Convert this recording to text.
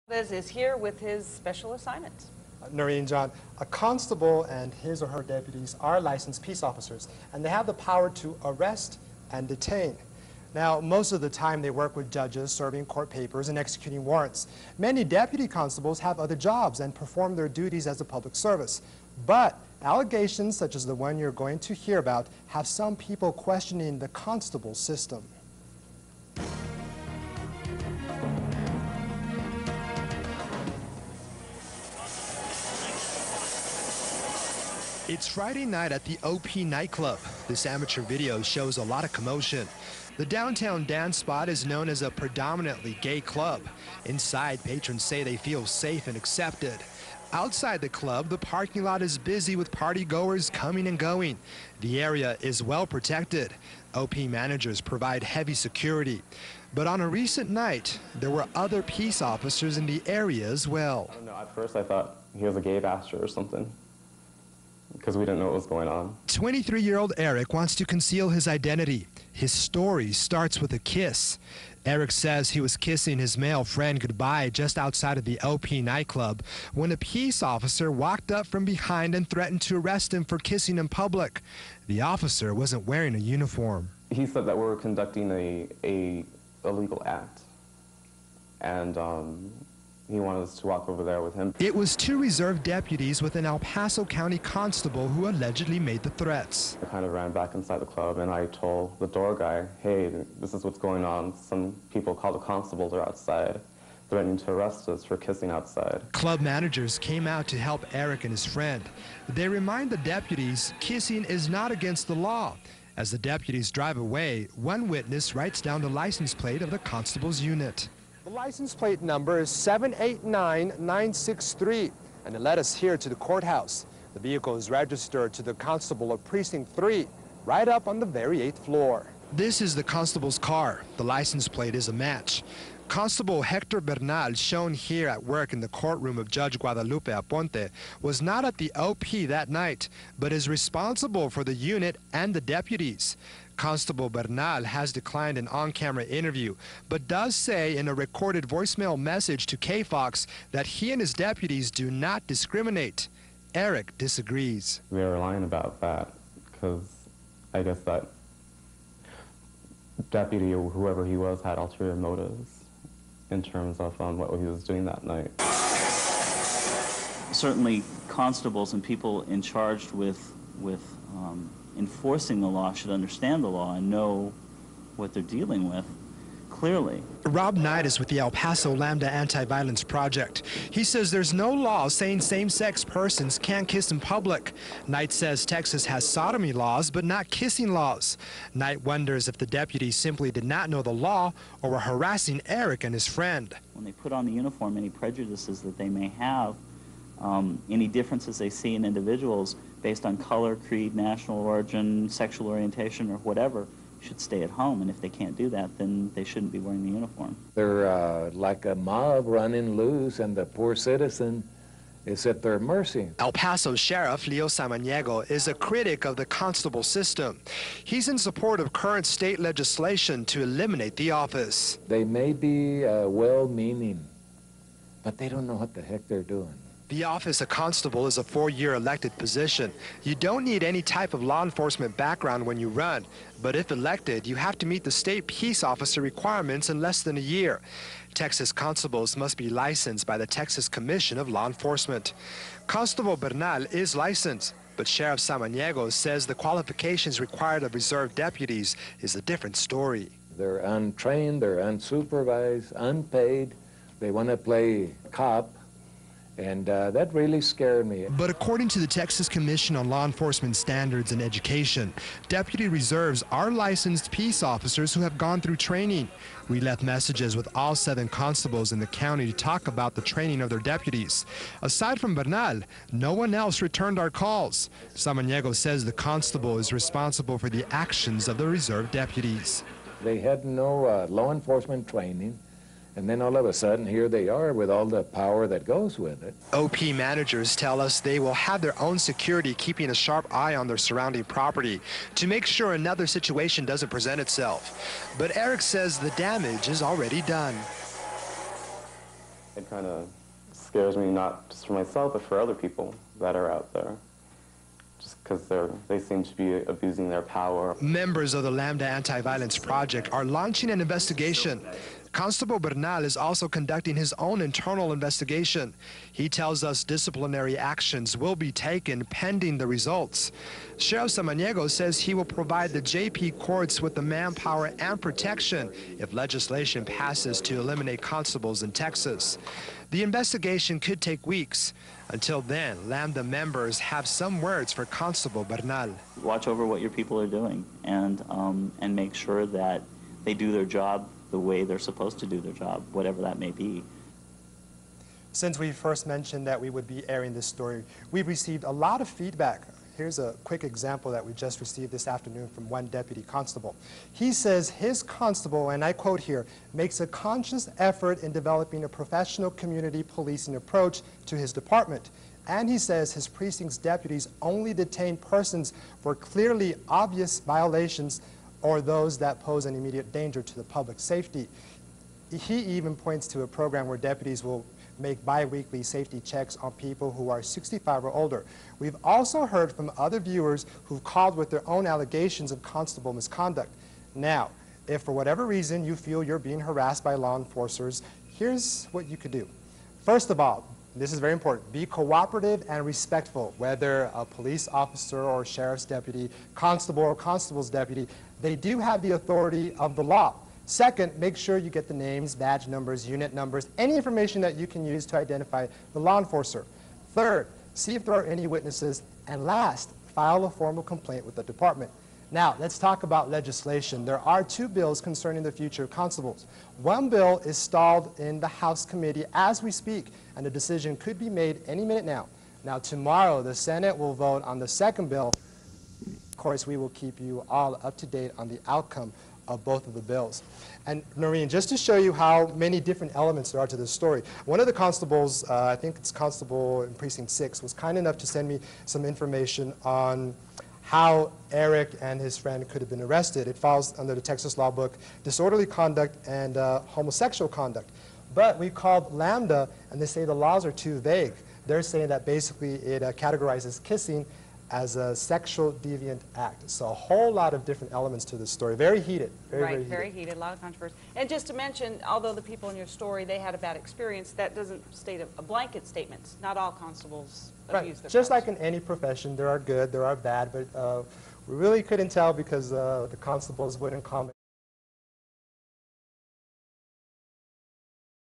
Liz is here with his special assignment. Noreen, John, a constable and his or her deputies are licensed peace officers, and they have the power to arrest and detain. Now, most of the time they work with judges, serving court papers and executing warrants. Many deputy constables have other jobs and perform their duties as a public service. But allegations such as the one you're going to hear about have some people questioning the constable system. It's Friday night at the OP nightclub. This amateur video shows a lot of commotion. The downtown dance spot is known as a predominantly gay club. Inside, patrons say they feel safe and accepted. Outside the club, the parking lot is busy with partygoers coming and going. The area is well protected. OP managers provide heavy security. But on a recent night, there were other peace officers in the area as well. I don't know, at first I thought he was a gay bastard or something, because we didn't know what was going on. 23-year-old Eric wants to conceal his identity. His story starts with a kiss. Eric says he was kissing his male friend goodbye just outside of the OP nightclub when a peace officer walked up from behind and threatened to arrest him for kissing in public. The officer wasn't wearing a uniform. He said that we were conducting a illegal act, and he wanted us to walk over there with him. It was two reserve deputies with an El Paso County constable who allegedly made the threats. I kind of ran back inside the club and I told the door guy, hey, this is what's going on. Some people called the constables are outside, threatening to arrest us for kissing outside. Club managers came out to help Eric and his friend. They remind the deputies kissing is not against the law. As the deputies drive away, one witness writes down the license plate of the constable's unit. The license plate number is 789963, and it led us here to the courthouse. The vehicle is registered to the constable of Precinct 3, right up on the very 8th floor. This is the constable's car. The license plate is a match. Constable Hector Bernal, shown here at work in the courtroom of Judge Guadalupe Aponte, was not at the OP that night, but is responsible for the unit and the deputies. Constable Bernal has declined an on-camera interview, but does say in a recorded voicemail message to KFOX that he and his deputies do not discriminate. Eric disagrees. They were lying about that, because I guess that deputy or whoever he was had ulterior motives in terms of what he was doing that night. Certainly constables and people in charge with enforcing the law should understand the law and know what they're dealing with clearly. Rob Knight is with the El Paso Lambda Anti-Violence Project. He says there's no law saying same-sex persons can't kiss in public. Knight says Texas has sodomy laws, but not kissing laws. Knight wonders if the deputies simply did not know the law or were harassing Eric and his friend. When they put on the uniform, any prejudices that they may have, any differences they see in individuals based on color, creed, national origin, sexual orientation, or whatever, should stay at home, and if they can't do that, then they shouldn't be wearing the uniform. They're like a mob running loose, and the poor citizen is at their mercy. El Paso Sheriff Leo Samaniego is a critic of the constable system. He's in support of current state legislation to eliminate the office. They may be well-meaning, but they don't know what the heck they're doing. The office of constable is a 4-year elected position. You don't need any type of law enforcement background when you run, but if elected, you have to meet the state peace officer requirements in less than a year. Texas constables must be licensed by the Texas Commission of Law Enforcement. Constable Bernal is licensed, but Sheriff Samaniego says the qualifications required of reserve deputies is a different story. They're untrained, they're unsupervised, unpaid. They want to play cop. And that really scared me. But according to the Texas Commission on Law Enforcement Standards and Education, deputy reserves are licensed peace officers who have gone through training. We left messages with all 7 constables in the county to talk about the training of their deputies. Aside from Bernal, no one else returned our calls. Samaniego says the constable is responsible for the actions of the reserve deputies. They had no law enforcement training. And then all of a sudden, here they are with all the power that goes with it. OP managers tell us they will have their own security, keeping a sharp eye on their surrounding property to make sure another situation doesn't present itself. But Eric says the damage is already done. It kind of scares me, not just for myself, but for other people that are out there, just because they seem to be abusing their power. Members of the Lambda Anti-Violence Project are launching an investigation. Constable Bernal is also conducting his own internal investigation. He tells us disciplinary actions will be taken pending the results. Sheriff Samaniego says he will provide the JP courts with the manpower and protection if legislation passes to eliminate constables in Texas. The investigation could take weeks. Until then, Lambda members have some words for Constable Bernal. Watch over what your people are doing and make sure that they do their job the way they're supposed to do their job, whatever that may be. Since we first mentioned that we would be airing this story, we've received a lot of feedback. Here's a quick example that we just received this afternoon from one deputy constable. He says his constable, and I quote here, makes a conscious effort in developing a professional community policing approach to his department. And he says his precinct's deputies only detain persons for clearly obvious violations or those that pose an immediate danger to the public safety. He even points to a program where deputies will make bi-weekly safety checks on people who are 65 or older. We've also heard from other viewers who've called with their own allegations of constable misconduct. Now, if for whatever reason you feel you're being harassed by law enforcers, here's what you could do. First of all, this is very important, be cooperative and respectful, whether a police officer or sheriff's deputy, constable or constable's deputy, they do have the authority of the law. Second, make sure you get the names, badge numbers, unit numbers, any information that you can use to identify the law enforcer. Third, see if there are any witnesses. And last, file a formal complaint with the department. Now, let's talk about legislation. There are two bills concerning the future of constables. One bill is stalled in the House committee as we speak, and a decision could be made any minute now. Now, tomorrow, the Senate will vote on the second bill. Of course, we will keep you all up to date on the outcome of both of the bills. And Noreen, just to show you how many different elements there are to this story, one of the constables, I think it's Constable in Precinct 6, was kind enough to send me some information on how Eric and his friend could have been arrested. It falls under the Texas law book, disorderly conduct and homosexual conduct. But we called Lambda, and they say the laws are too vague. They're saying that basically it categorizes kissing as a sexual deviant act. So a whole lot of different elements to this story. Very heated. Very heated, a lot of controversy. And just to mention, although the people in your story, they had a bad experience, that doesn't state a blanket statement. Not all constables abuse their Just powers. like in any profession, there are good, there are bad, but we really couldn't tell because the constables wouldn't comment.